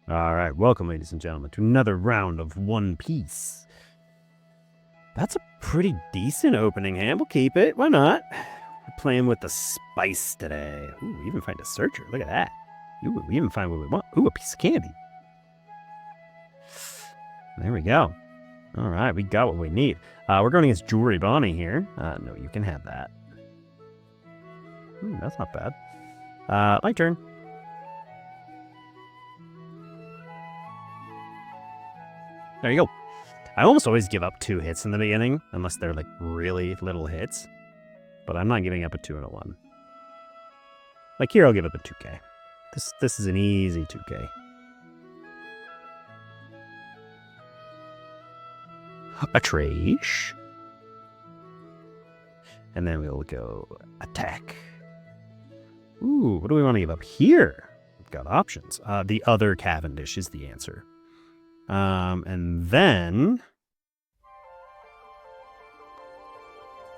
All right, welcome, ladies and gentlemen, to another round of One Piece. That's a pretty decent opening hand. We'll keep it. Why not? We're playing with the spice today. Ooh, we even find a searcher. Look at that. Ooh, we even find what we want. Ooh, a piece of candy. There we go. All right, we got what we need. We're going against Jewelry Bonnie here. No, you can have that. Ooh, that's not bad. My turn. There you go. I almost always give up 2 hits in the beginning, unless they're like really little hits. But I'm not giving up a 2 and a 1. Like here, I'll give up a 2K. This is an easy 2K. A trash. And then we'll go attack. Ooh, what do we want to give up here? We've got options. The other Cavendish is the answer. And then...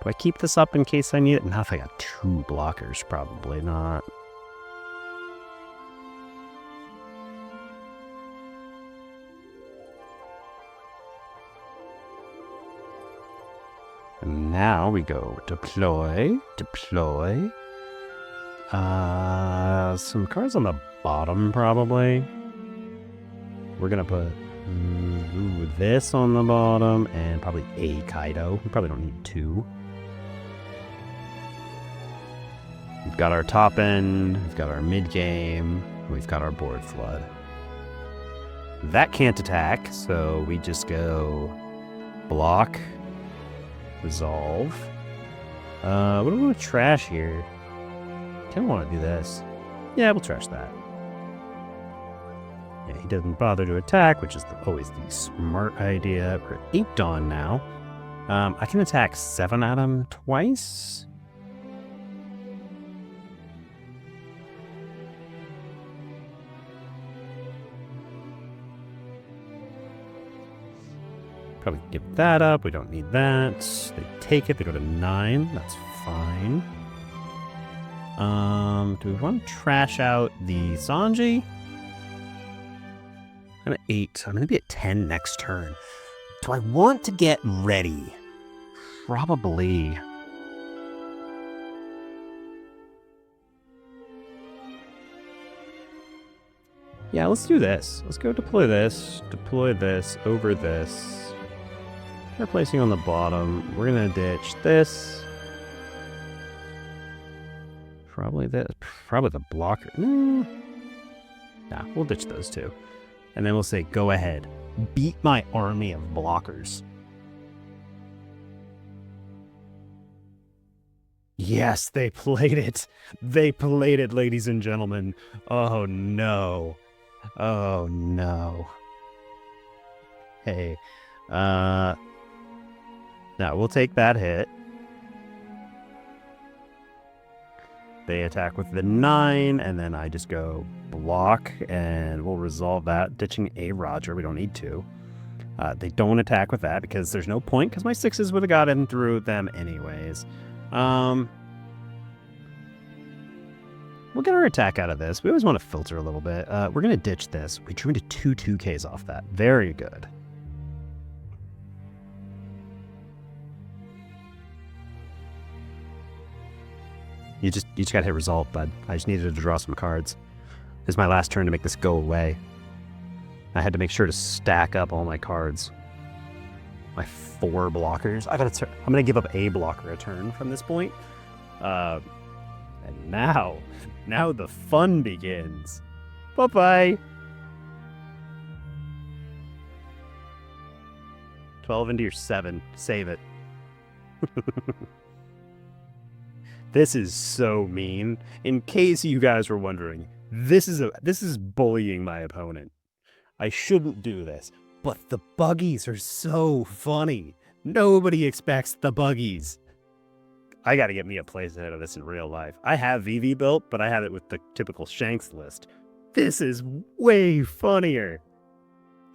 do I keep this up in case I need it? Not if I got 2 blockers, probably not. And now we go deploy. Some cards on the bottom, probably. We're gonna put this on the bottom and probably a Kaido. We probably don't need 2. We've got our top end, we've got our mid game, we've got our board flood. That can't attack, so we just go block, resolve. What do we want to trash here? I kind of want to do this. Yeah, we'll trash that. Yeah, he doesn't bother to attack, which is always the smart idea. We're 8 on now. I can attack 7 at him twice. Probably give that up. We don't need that. They take it. They go to 9. That's fine. Do we want to trash out the Sanji? I'm at 8. I'm going to be at 10 next turn. Do I want to get ready? Probably. Yeah, let's do this. Let's go deploy this over this. Replacing on the bottom. We're going to ditch this. Probably this. Probably the blocker. Nah, we'll ditch those 2. And then we'll say, go ahead. Beat my army of blockers. Yes, they played it. They played it, ladies and gentlemen. Oh, no. Oh, no. Hey. Now, we'll take that hit. They attack with the 9, and then I just go block, and we'll resolve that, ditching a Roger. We don't need 2. They don't attack with that because there's no point, because my 6s would have gotten through them anyways. We'll get our attack out of this. We always want to filter a little bit. We're going to ditch this. We drew into 2 2Ks off that. Very good. You just gotta hit resolve, bud. I just needed to draw some cards. This is my last turn to make this go away. I had to make sure to stack up all my cards. My 4 blockers. I'm gonna give up a blocker a turn from this point. And now the fun begins. Bye-bye. 12 into your 7. Save it. This is so mean. In case you guys were wondering, this is bullying my opponent. I shouldn't do this, but the buggies are so funny. Nobody expects the buggies. I gotta get me a playset of this in real life. I have Vivi built, but I have it with the typical Shanks list. This is way funnier.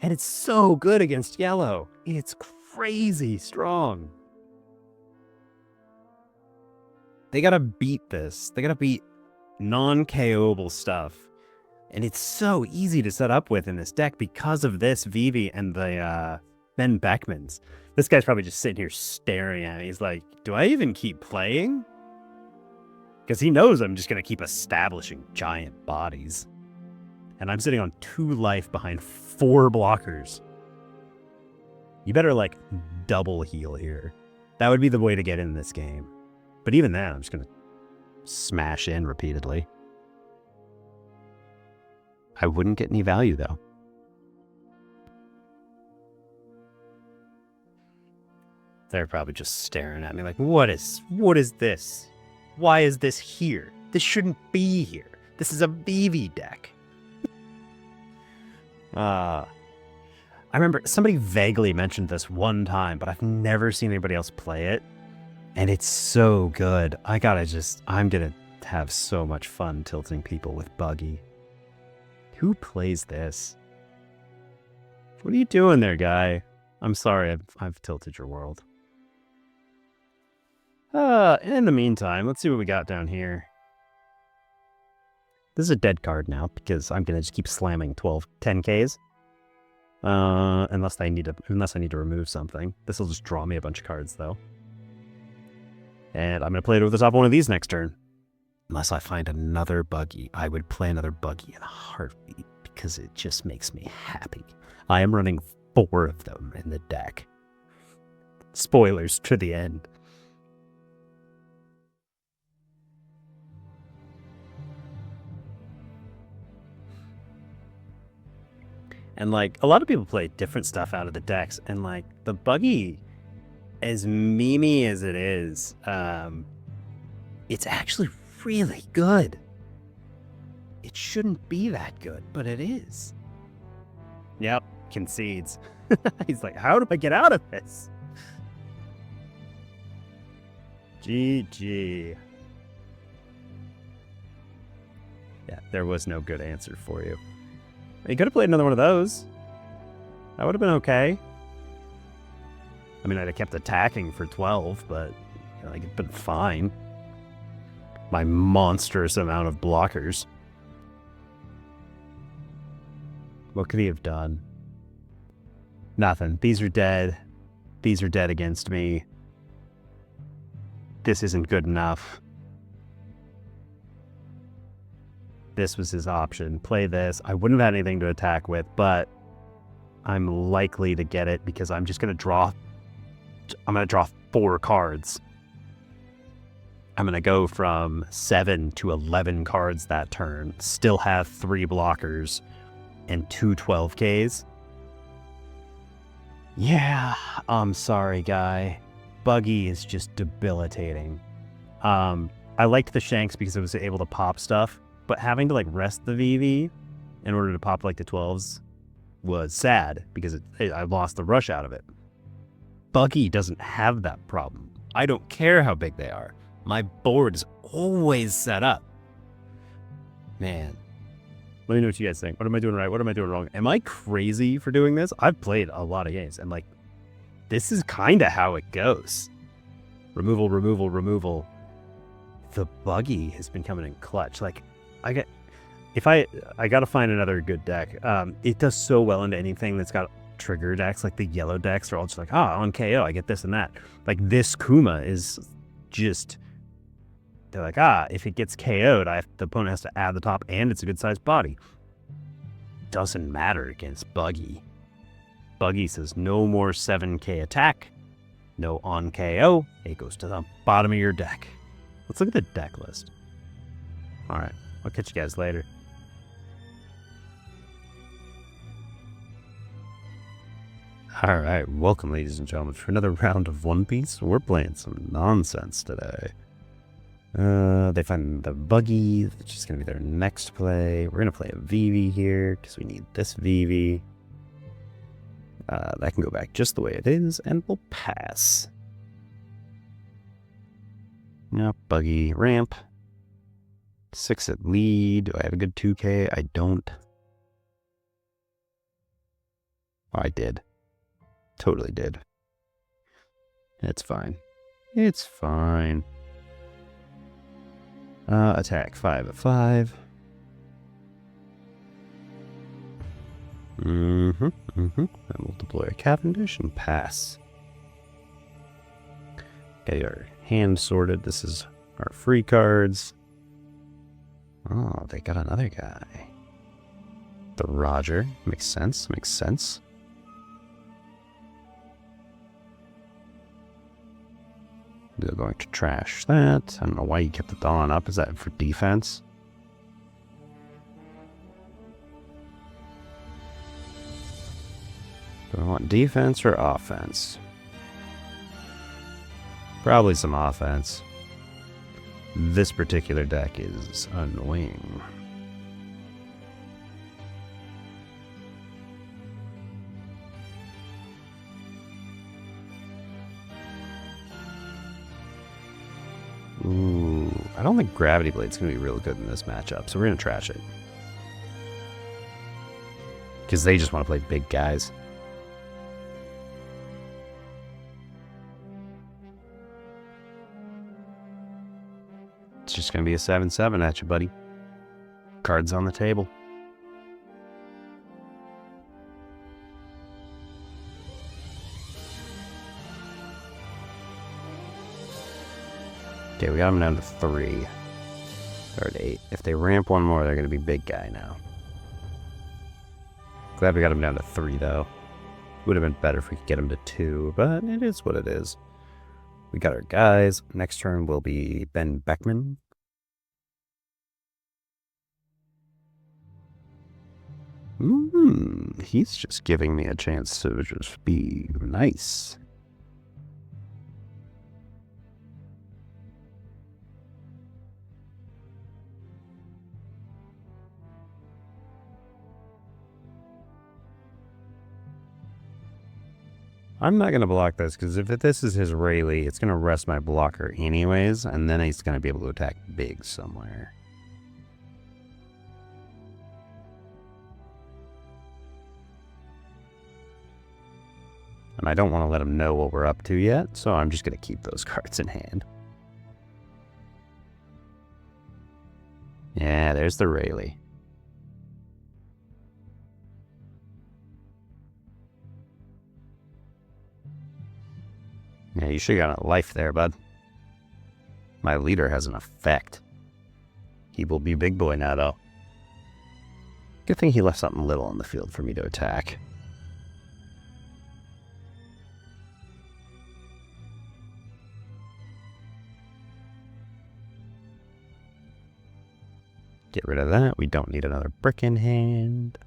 And it's so good against yellow. It's crazy strong. They gotta beat this. They gotta beat non-KO'able stuff And it's so easy to set up with in this deck because of this Vivi and the Ben Beckmans. This guy's probably just sitting here staring at me. He's like, do I even keep playing? Because he knows I'm just going to keep establishing giant bodies. And I'm sitting on 2 life behind 4 blockers. You better, like, double heal here. That would be the way to get in this game. But even then, I'm just going to smash in repeatedly. I wouldn't get any value, though. They're probably just staring at me like, what is this? Why is this here? This shouldn't be here. This is a Vivi deck. I remember somebody vaguely mentioned this one time, but I've never seen anybody else play it. And it's so good. I'm going to have so much fun tilting people with Buggy. Who plays this? What are you doing there, guy? I'm sorry, I've tilted your world. In the meantime, let's see what we got down here. This is a dead card now because I'm gonna just keep slamming 10Ks. Unless I need to remove something. This will just draw me a bunch of cards though. And I'm gonna play it over the top of one of these next turn. Unless I find another Buggy. I would play another Buggy in a heartbeat because it just makes me happy. I am running 4 of them in the deck. Spoilers to the end. And, like, a lot of people play different stuff out of the decks. And, like, the Buggy, as memey as it is, it's actually really good. It shouldn't be that good, but it is. Yep, concedes. He's like, how do I get out of this? GG. Yeah, there was no good answer for you. You could have played another one of those. That would have been okay. I mean, I'd have kept attacking for 12, but like it'd been fine. My monstrous amount of blockers. What could he have done? Nothing. These are dead. These are dead against me. This isn't good enough. This was his option. Play this. I wouldn't have had anything to attack with, but I'm likely to get it because I'm just going to draw. I'm going to draw 4 cards. I'm going to go from 7 to 11 cards that turn. Still have 3 blockers and 2 12Ks. Yeah, I'm sorry, guy. Buggy is just debilitating. I liked the Shanks because it was able to pop stuff. But having to like rest the Vivi in order to pop like the 12s was sad because I lost the rush out of it. Buggy doesn't have that problem. I don't care how big they are. My board is always set up. Man, let me know what you guys think. What am I doing right? What am I doing wrong? Am I crazy for doing this? I've played a lot of games and like this is kind of how it goes. Removal, removal, removal. The Buggy has been coming in clutch. Like I got to find another good deck. It does so well into anything that's got trigger decks. Like the yellow decks are all just like, on KO, I get this and that. Like this Kuma is just, they're like, if it gets KO'd, the opponent has to add the top and it's a good sized body. Doesn't matter against Buggy. Buggy says no more 7K attack, no on KO. It goes to the bottom of your deck. Let's look at the deck list. All right. I'll catch you guys later. All right, welcome, ladies and gentlemen, for another round of One Piece. We're playing some nonsense today. They find the Buggy, which is going to be their next play. We're going to play a Vivi here, because we need this Vivi. That can go back just the way it is, and we'll pass. Now, Buggy, ramp. 6 at lead. Do I have a good 2K? I don't. Oh, I did. Totally did. It's fine. It's fine. Attack 5 at 5. And we'll deploy a Cavendish and pass. Get our hand sorted. This is our free cards. Oh, they got another guy. The Roger. Makes sense. Makes sense. They're going to trash that. I don't know why you kept the Dawn up. Is that for defense? Do I want defense or offense? Probably some offense. This particular deck is annoying. Ooh, I don't think Gravity Blade's going to be real good in this matchup, so we're going to trash it. Because they just want to play big guys. It's just going to be a 7-7 at you, buddy. Cards on the table. Okay, we got them down to 3. Or to 8. If they ramp one more, they're going to be big guy now. Glad we got them down to 3, though. Would have been better if we could get them to 2, but it is what it is. We got our guys. Next turn will be Ben Beckman. He's just giving me a chance to just be nice. I'm not going to block this, because if this is his Rayleigh, it's going to rest my blocker anyways, and then he's going to be able to attack big somewhere. And I don't want to let him know what we're up to yet, so I'm just going to keep those cards in hand. Yeah, there's the Rayleigh. Yeah, you should have got a life there, bud. My leader has an effect. He will be big boy now, though. Good thing he left something little on the field for me to attack. Get rid of that. We don't need another brick in hand.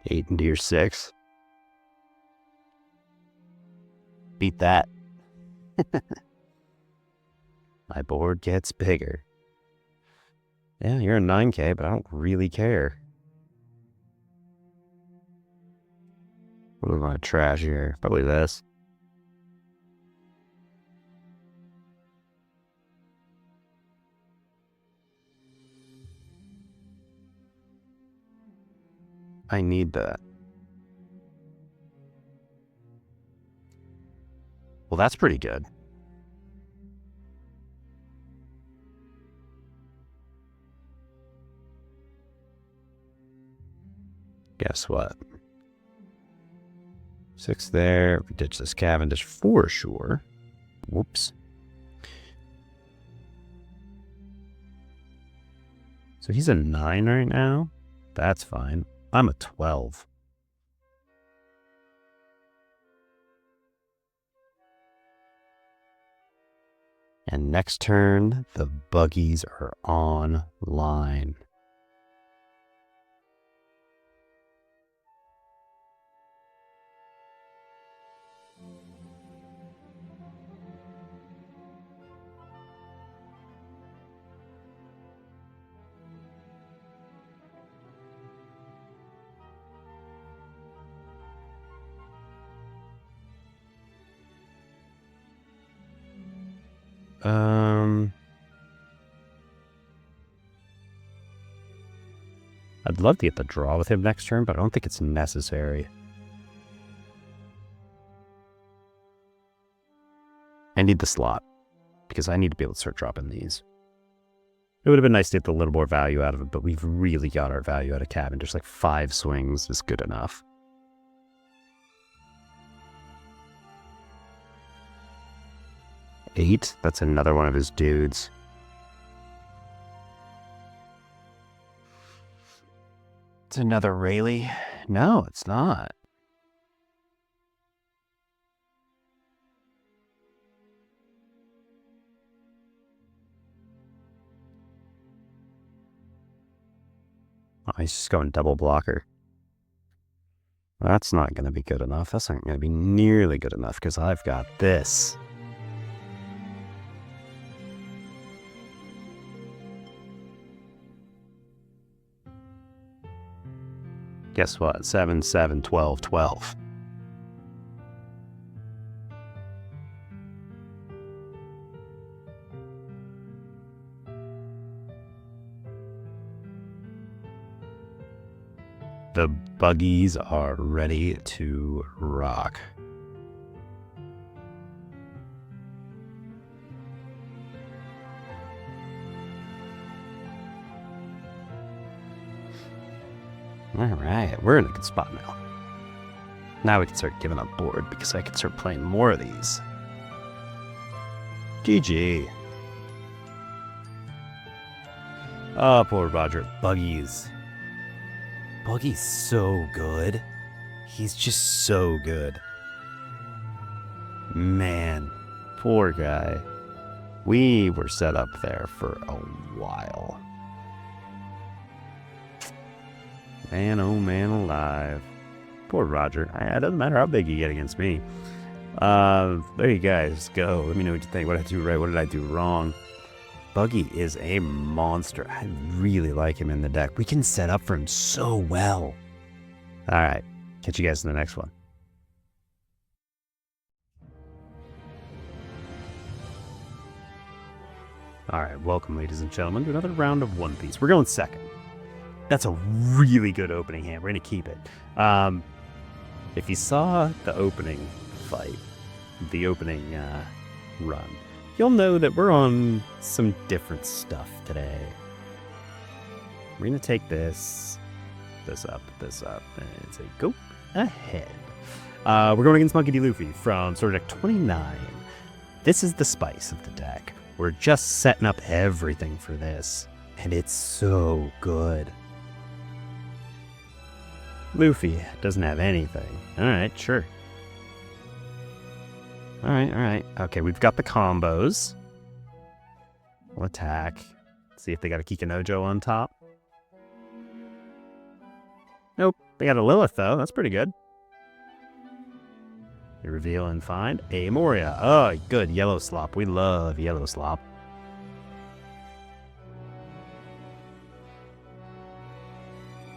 8 into your 6. Beat that. My board gets bigger. Yeah, you're a 9K, but I don't really care. What do we want to trash here? Probably this. I need that. Well, that's pretty good. Guess what? 6 there. We ditch this Cavendish for sure. Whoops. So he's a 9 right now. That's fine. I'm a 12. And next turn, the buggies are online. I'd love to get the draw with him next turn, but I don't think it's necessary. I need the slot, because I need to be able to start dropping these. It would have been nice to get a little more value out of it, but we've really got our value out of Cabin. Just like 5 swings is good enough. Eight, that's another one of his dudes. It's another Rayleigh. No, it's not. Oh, he's just going double blocker. That's not going to be good enough. That's not going to be nearly good enough because I've got this. Guess what? 7, 7, 12, 12. The buggies are ready to rock. All right, we're in a good spot now. Now we can start giving up board because I can start playing more of these. GG. Oh, poor Roger. Buggies. Buggy's so good. He's just so good. Man, poor guy. We were set up there for a while. Man, oh man alive. Poor Roger. It doesn't matter how big you get against me. There you guys go. Let me know what you think. What did I do right? What did I do wrong? Buggy is a monster. I really like him in the deck. We can set up for him so well. All right. Catch you guys in the next one. All right. Welcome, ladies and gentlemen, to another round of One Piece. We're going second. That's a really good opening hand. We're going to keep it. If you saw the opening fight, the opening run, you'll know that we're on some different stuff today. We're going to take this up, and say go ahead. We're going against Monkey D. Luffy from Sword Deck 29. This is the spice of the deck. We're just setting up everything for this, and it's so good. Luffy doesn't have anything. All right, sure. All right. Okay, we've got the combos. We'll attack. See if they got a Kikanojo on top. Nope, they got a Lilith, though. That's pretty good. You reveal and find a Moria. Oh, good. Yellow Slop. We love Yellow Slop.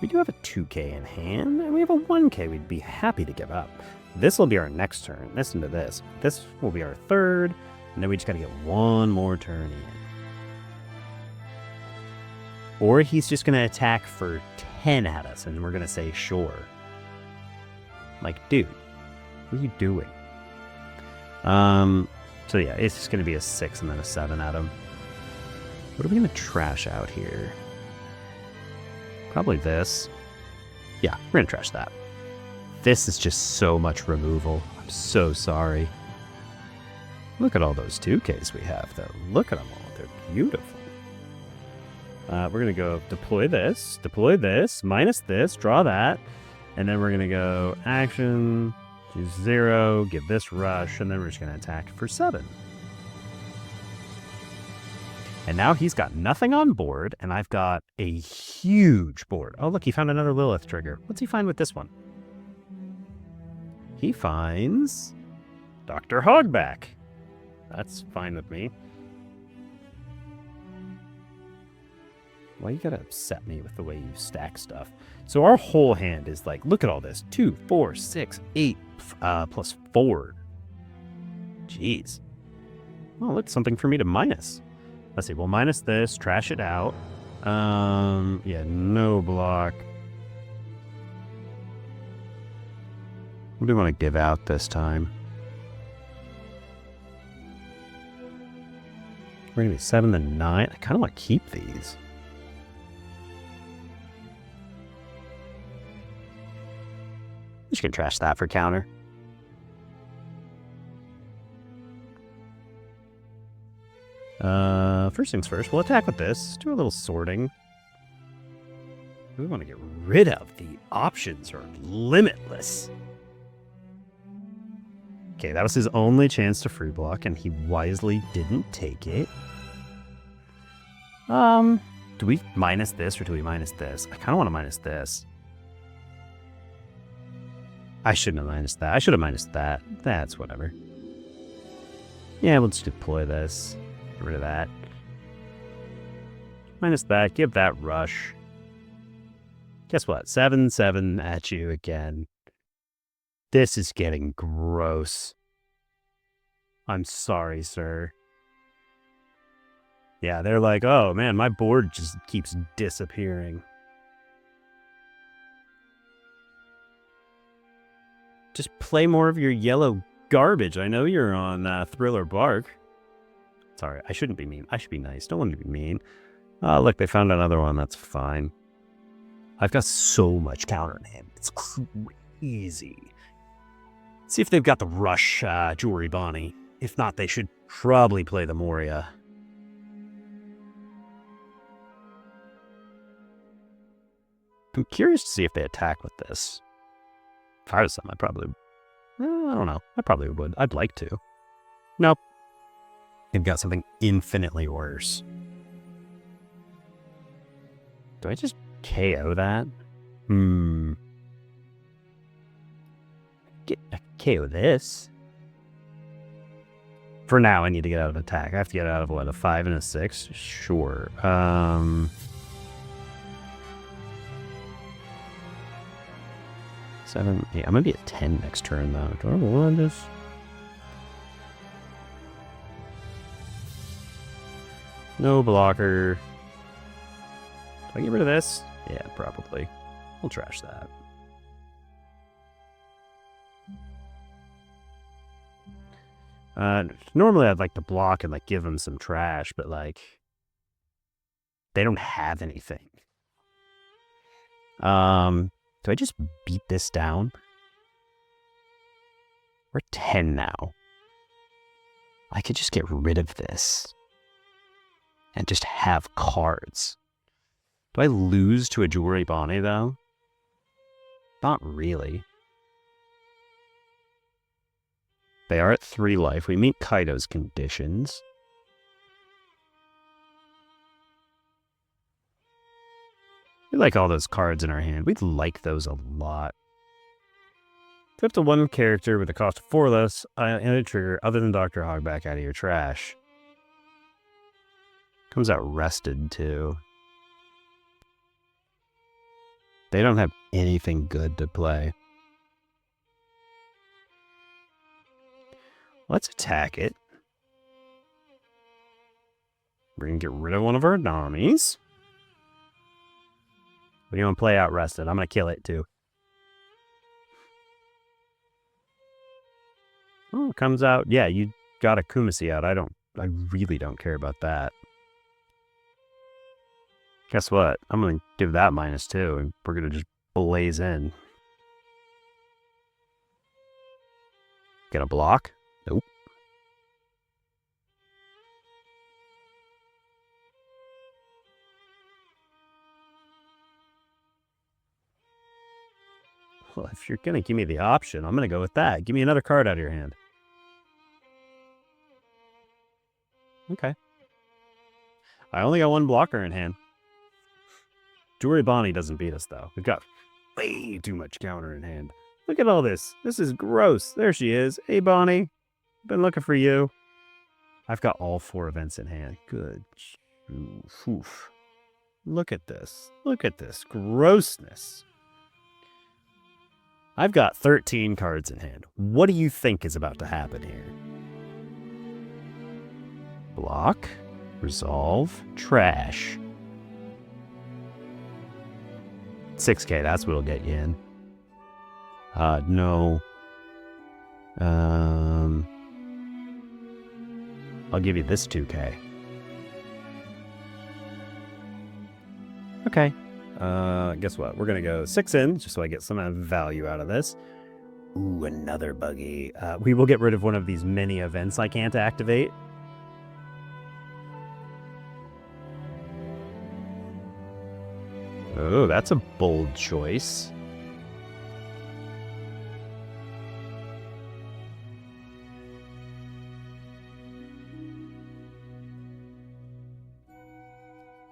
We do have a 2k in hand, and we have a 1k we'd be happy to give up. This will be our next turn. Listen to this. This will be our third, and then we just got to get one more turn in. Or he's just going to attack for 10 at us, and we're going to say sure. Like, dude, what are you doing? So yeah, it's just going to be a 6 and then a 7 at him. What are we going to trash out here? Probably this. Yeah, we're going to trash that. This is just so much removal. I'm so sorry. Look at all those 2Ks we have, though. Look at them all. They're beautiful. We're going to go deploy this, minus this, draw that. And then we're going to go action, choose 0, give this rush, and then we're just going to attack for 7. And now he's got nothing on board, and I've got a huge board. Oh, look, he found another Lilith trigger. What's he find with this one? He finds Dr. Hogback. That's fine with me. Why you gotta upset me with the way you stack stuff? So our whole hand is like, look at all this. 2, 4, 6, 8, plus 4. Jeez. Oh, look, something for me to minus. Let's see, we'll minus this, trash it out. Yeah, no block. What do we want to give out this time? We're going to be 7 to 9. I kind of want to keep these. Just gonna trash that for counter. First things first, we'll attack with this. Do a little sorting. We want to get rid of. The options are limitless. Okay, that was his only chance to free block, and he wisely didn't take it. Do we minus this or do we minus this? I kind of want to minus this. I shouldn't have minus that. I should have minused that. That's whatever. Yeah, we'll just deploy this. Get rid of that. Minus that. Give that rush. Guess what? 7-7 at you again. This is getting gross. I'm sorry, sir. Yeah, they're like, oh man, my board just keeps disappearing. Just play more of your yellow garbage. I know you're on Thriller Bark. Sorry, I shouldn't be mean. I should be nice. Don't want to be mean. Oh, look, they found another one. That's fine. I've got so much counter in hand. It's crazy. See if they've got the Rush Jewelry Bonnie. If not, they should probably play the Moria. I'm curious to see if they attack with this. If I was them, I'd probably... I don't know. I probably would. I'd like to. Nope. They've got something infinitely worse. Do I just KO that? KO this. For now, I need to get out of attack. I have to get out of, what, a 5 and a 6? Sure. 7, 8. I'm going to be at 10 next turn, though. Do I want this? No blocker. Do I get rid of this? Yeah, probably. We'll trash that. Normally I'd like to block and like give them some trash, but like they don't have anything. Do I just beat this down? We're 10 now. I could just get rid of this and just have cards. Do I lose to a Jewelry Bonnie though? Not really. They are at 3 life. We meet Kaido's conditions. We like all those cards in our hand. We like those a lot. If up to 1 character with a cost of 4 less and a trigger other than Dr. Hogback out of your trash. Comes out rested too. They don't have anything good to play. Let's attack it. We're going to get rid of one of our Namis. What do you want to play out rested? I'm going to kill it too. Oh, it comes out. Yeah, you got a Kumasi out. I really don't care about that. Guess what? I'm going to give that -2 and we're going to just blaze in. Get a block? Nope. Well, if you're going to give me the option, I'm going to go with that. Give me another card out of your hand. Okay. I only got 1 blocker in hand. Jewelry Bonnie doesn't beat us, though. We've got way too much counter in hand. Look at all this. This is gross. There she is. Hey, Bonnie. Been looking for you. I've got all 4 events in hand. Good. Oof. Look at this. Look at this grossness. I've got 13 cards in hand. What do you think is about to happen here? Block. Resolve. Trash. 6k, that's what'll get you in. No. I'll give you this 2k. Okay. Guess what? We're gonna go 6 in, just so I get some value out of this. Ooh, another buggy. We will get rid of one of these mini events I can't activate. Oh, that's a bold choice.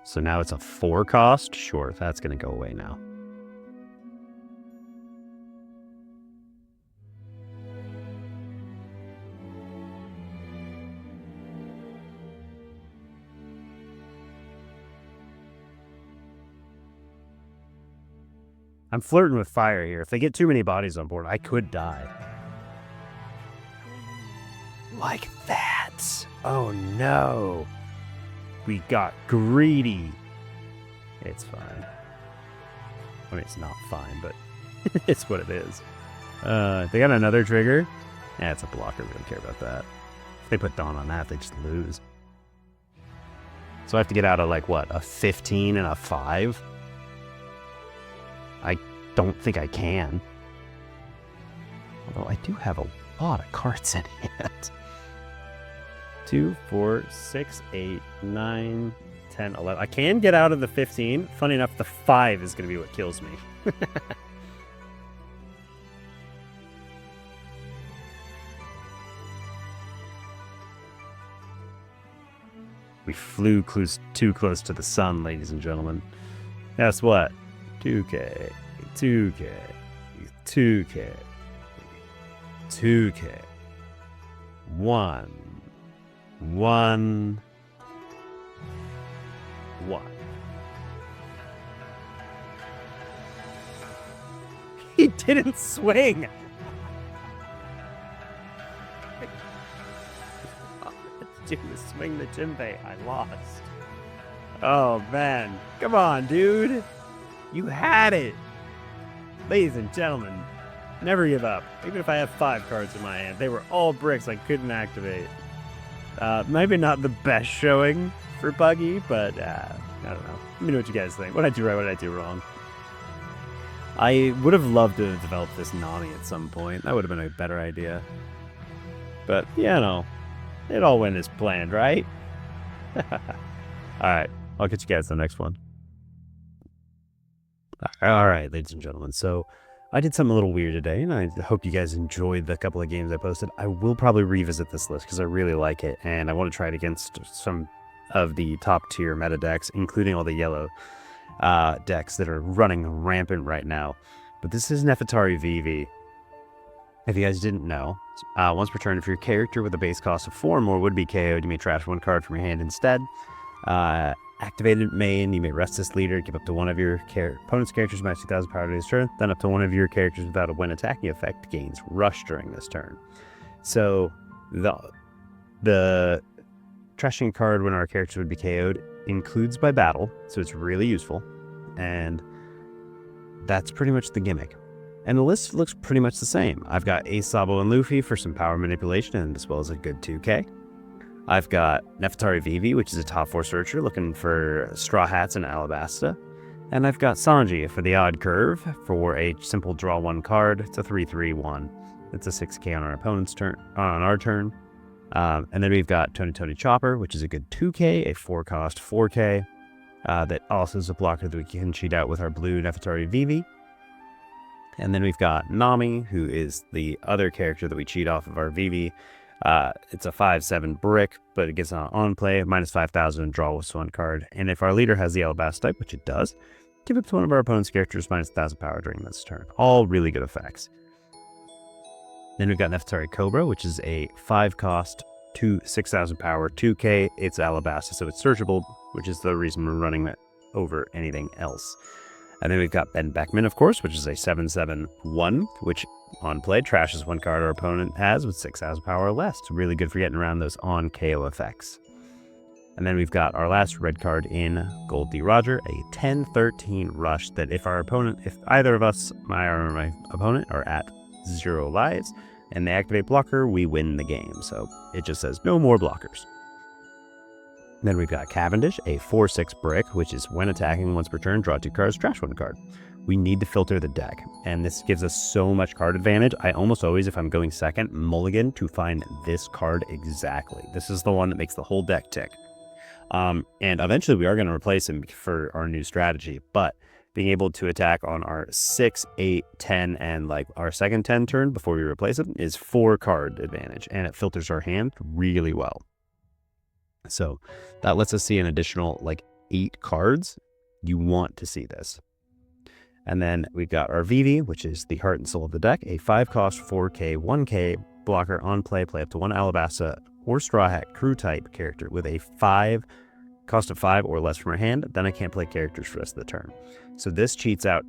So now it's a 4 cost? Sure, that's going to go away now. I'm flirting with fire here. If they get too many bodies on board, I could die. Like that. Oh no. We got greedy. It's fine. I mean, it's not fine, but it's what it is. They got another trigger. Yeah, it's a blocker. We don't care about that. If they put Dawn on that, they just lose. So I have to get out of, like, what, a 15 and a 5? I don't think I can. Although I do have a lot of cards in hand. 2, 4, 6, 8, 9, 10, 11. I can get out of the 15. Funny enough, the 5 is going to be what kills me. We flew too close to the sun, ladies and gentlemen. Guess what? 2k, 2k, 2k, 2k, 1, 1, 1. He didn't swing. Dude, swing the Jimbei. I lost. Oh man, come on, dude. You had it. Ladies and gentlemen, never give up. Even if I have 5 cards in my hand, they were all bricks I couldn't activate. Maybe not the best showing for Buggy, but I don't know. Let me know what you guys think. What did I do right? What did I do wrong? I would have loved to have developed this Nami at some point. That would have been a better idea. But, yeah, no. It all went as planned, right? Alright, I'll catch you guys in the next one. Alright, ladies and gentlemen, so I did something a little weird today, and I hope you guys enjoyed the couple of games I posted. I will probably revisit this list because I really like it, and I want to try it against some of the top tier meta decks, including all the yellow decks that are running rampant right now. But this is Nefeltari Vivi. If you guys didn't know, once per turn, if your character with a base cost of 4 or more would be KO'd, you may trash 1 card from your hand instead. Activated main, you may rest this leader, give up to one of your opponent's characters minus 2,000 power to this turn, then up to one of your characters without a when attacking effect gains rush during this turn. So the trashing card when our characters would be KO'd includes by battle, so it's really useful, and that's pretty much the gimmick. And the list looks pretty much the same. I've got Ace, Sabo, and Luffy for some power manipulation, and as well as a good 2k. I've got Nefeltari Vivi, which is a top 4 searcher looking for Straw Hats and Alabasta. And I've got Sanji for the odd curve for a simple draw 1 card. It's a 3/3/1. It's a 6k on our opponent's turn, on our turn. And then we've got Tony Chopper, which is a good 2k, a 4 cost 4k. That also is a blocker that we can cheat out with our blue Nefeltari Vivi. And then we've got Nami, who is the other character that we cheat off of our Vivi. It's a 5/7 brick, but it gets on play, minus 5,000 and draw with 1 card. And if our leader has the Alabasta type, which it does, give up to one of our opponent's characters minus 1,000 power during this turn. All really good effects. Then we've got Nefeltari Cobra, which is a 5 cost, 6,000 power, 2k. It's Alabasta, so it's searchable, which is the reason we're running that over anything else. And then we've got Ben Beckman, of course, which is a 7/7/1, which on play trashes 1 card our opponent has with 6,000 power or less. It's really good for getting around those on KO effects. And then we've got our last red card in Gold D. Roger, a 10-13 rush that if either of us, my opponent, are at 0 lives and they activate blocker, we win the game. So it just says no more blockers. Then we've got Cavendish, a 4/6 brick, which is when attacking once per turn, draw 2 cards, trash 1 card. We need to filter the deck, and this gives us so much card advantage. I almost always, if I'm going second, mulligan to find this card exactly. This is the one that makes the whole deck tick. And eventually we are going to replace him for our new strategy, but being able to attack on our 6, 8, 10, and like our second 10 turn before we replace him is 4 card advantage, and it filters our hand really well. So that lets us see an additional like 8 cards. You want to see this. And then we've got our Vivi, which is the heart and soul of the deck, a 5-cost 4K, 1K blocker on play up to 1 Alabasta or Straw Hat crew type character with a cost of 5 or less from our hand. Then I can't play characters for the rest of the turn. So this cheats out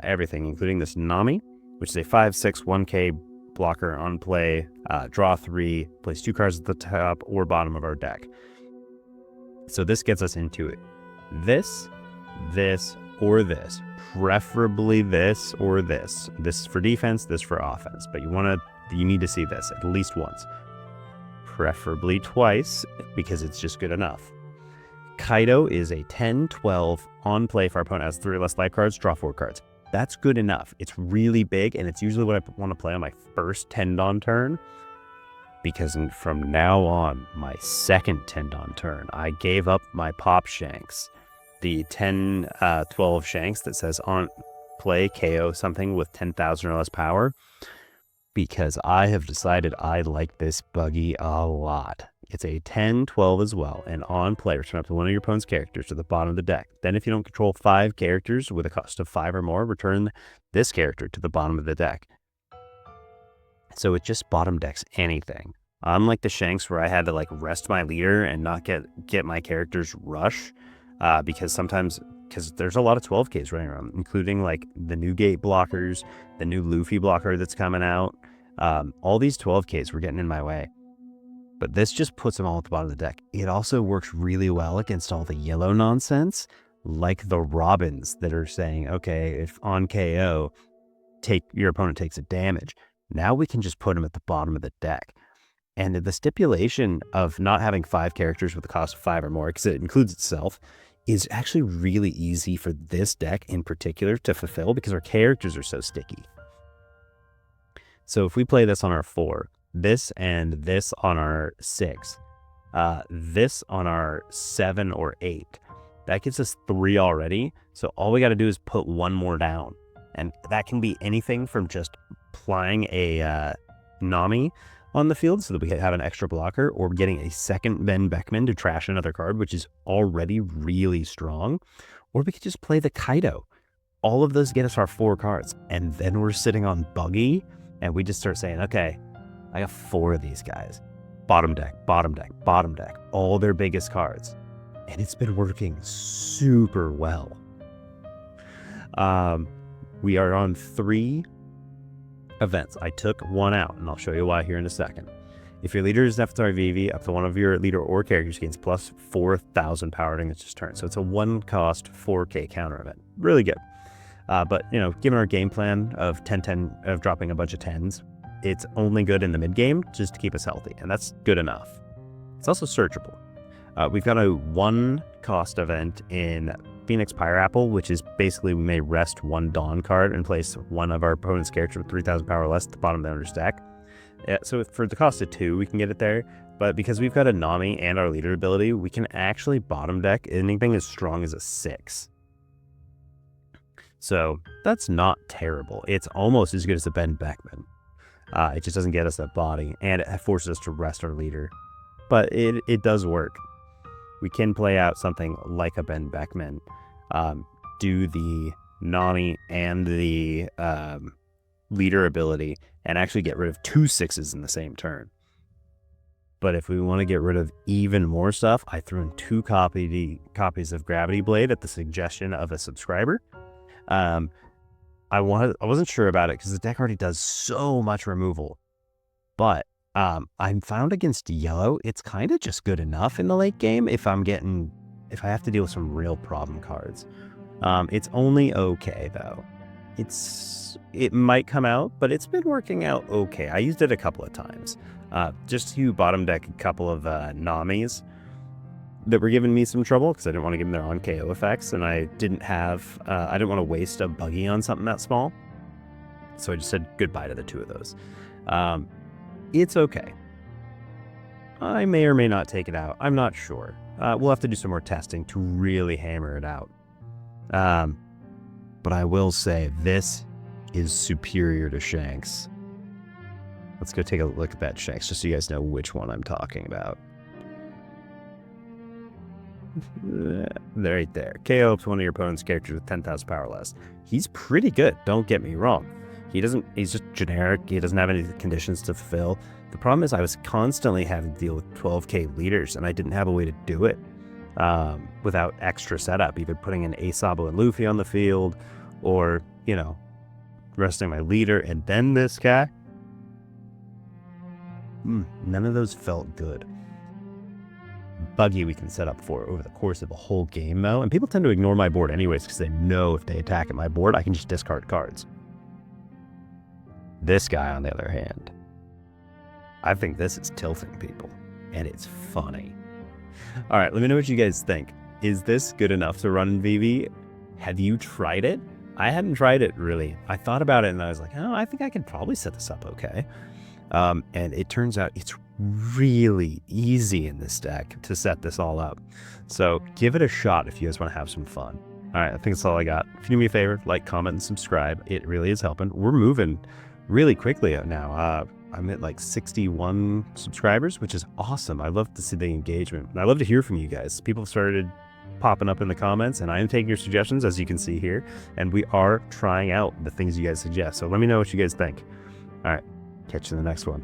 everything, including this Nami, which is a 5/6 1K blocker on play, draw 3, place 2 cards at the top or bottom of our deck. So this gets us into it. This, or this. Preferably this or this. This is for defense, this for offense. But you need to see this at least once. Preferably twice, because it's just good enough. Kaido is a 10/12 on play if our opponent has 3 or less life cards, draw 4 cards. That's good enough. It's really big, and it's usually what I want to play on my first Tendon turn, because from now on, my second Tendon turn, I gave up my Pop Shanks, the 10/12 Shanks that says on play KO something with 10,000 or less power, because I have decided I like this buggy a lot. It's a 10/12 as well, and on play, return up to one of your opponent's characters to the bottom of the deck. Then if you don't control 5 characters with a cost of 5 or more, return this character to the bottom of the deck. So it just bottom decks anything. Unlike the Shanks where I had to like rest my leader and not get my characters rush, because there's a lot of 12Ks running around, including like the new gate blockers, the new Luffy blocker that's coming out. All these 12Ks were getting in my way. But this just puts them all at the bottom of the deck. It also works really well against all the yellow nonsense, like the Robins that are saying, okay, if on KO, your opponent takes a damage. Now we can just put them at the bottom of the deck. And the stipulation of not having 5 characters with a cost of 5 or more, because it includes itself, is actually really easy for this deck in particular to fulfill because our characters are so sticky. So if we play this on our 4, this and this on our 6, this on our 7 or 8, that gives us 3 already. So all we got to do is put 1 more down. And that can be anything from just playing a Nami on the field so that we have an extra blocker, or getting a second Ben Beckman to trash another card, which is already really strong. Or we could just play the Kaido. All of those get us our 4 cards. And then we're sitting on Buggy, and we just start saying, okay, I got 4 of these guys. Bottom deck, bottom deck, bottom deck. All their biggest cards. And it's been working super well. We are on 3 events. I took 1 out, and I'll show you why here in a second. If your leader is Nefeltari Vivi, up to one of your leader or characters gains plus 4,000 power during its turn. So it's a 1-cost 4K counter event. Really good. But, given our game plan of 10-10, of dropping a bunch of 10s, it's only good in the mid-game just to keep us healthy, and that's good enough. It's also searchable. We've got a 1-cost event in Phoenix Pyreapple, which is basically we may rest 1 Dawn card and place one of our opponent's characters with 3,000 power or less at the bottom of the owner's deck. So for the cost of 2, we can get it there. But because we've got a Nami and our leader ability, we can actually bottom deck anything as strong as a 6. So that's not terrible. It's almost as good as a Ben Beckman. It just doesn't get us that body, and it forces us to rest our leader. But it does work. We can play out something like a Ben Beckman, do the Nami and the leader ability, and actually get rid of 2 6s in the same turn. But if we want to get rid of even more stuff, I threw in 2 copies of Gravity Blade at the suggestion of a subscriber. I wasn't sure about it because the deck already does so much removal, but I'm found against yellow, it's kind of just good enough in the late game if I have to deal with some real problem cards. It's only okay though. It might come out, but it's been working out okay. I used it a couple of times. Just to bottom deck a couple of Namis that were giving me some trouble because I didn't want to give them their on KO effects, and I didn't want to waste a buggy on something that small. So I just said goodbye to the two of those. It's okay. I may or may not take it out. I'm not sure. We'll have to do some more testing to really hammer it out. But I will say this is superior to Shanks. Let's go take a look at that Shanks just so you guys know which one I'm talking about. Right there. KO ups one of your opponent's characters with 10,000 power less. He's pretty good, don't get me wrong. He's just generic. He doesn't have any conditions to fulfill. The problem is I was constantly having to deal with 12k leaders, and I didn't have a way to do it without extra setup, either putting an Asabo and Luffy on the field or, resting my leader and then this guy. None of those felt good. Buggy we can set up for over the course of a whole game, though, and people tend to ignore my board anyways because they know if they attack at my board, I can just discard cards. This guy, on the other hand, I think this is tilting people, and it's funny. All right, let me know what you guys think. Is this good enough to run in Vivi? Have you tried it? I hadn't tried it, really. I thought about it, and I was like, oh, I think I can probably set this up okay. And it turns out it's really easy in this deck to set this all up. So give it a shot if you guys want to have some fun. All right, I think that's all I got. If you do me a favor, like, comment, and subscribe. It really is helping. We're moving really quickly now. I'm at like 61 subscribers, which is awesome. I love to see the engagement, and I love to hear from you guys. People started popping up in the comments, and I am taking your suggestions, as you can see here, and we are trying out the things you guys suggest. So let me know what you guys think. All right, catch you in the next one.